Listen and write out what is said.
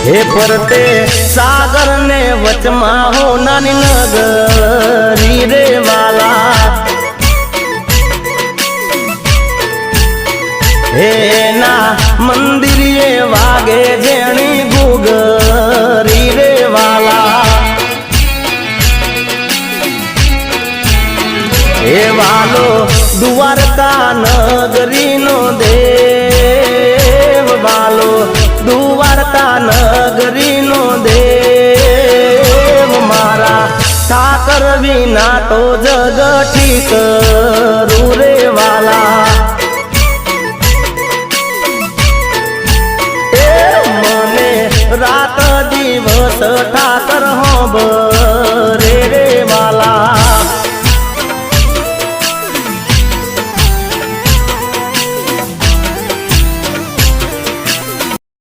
हे परते सागर ने वचमा हो नानी नगरी रे वाला हे ना मंदिर ये वागे जेणी गुगरी रे वाला हे वालो द्वारका नगरी नो देव वालो द्वारका नगरी नो देव मारा ठाकर विना तो जग ठीक रे वाला रात दिवस ठाकर हो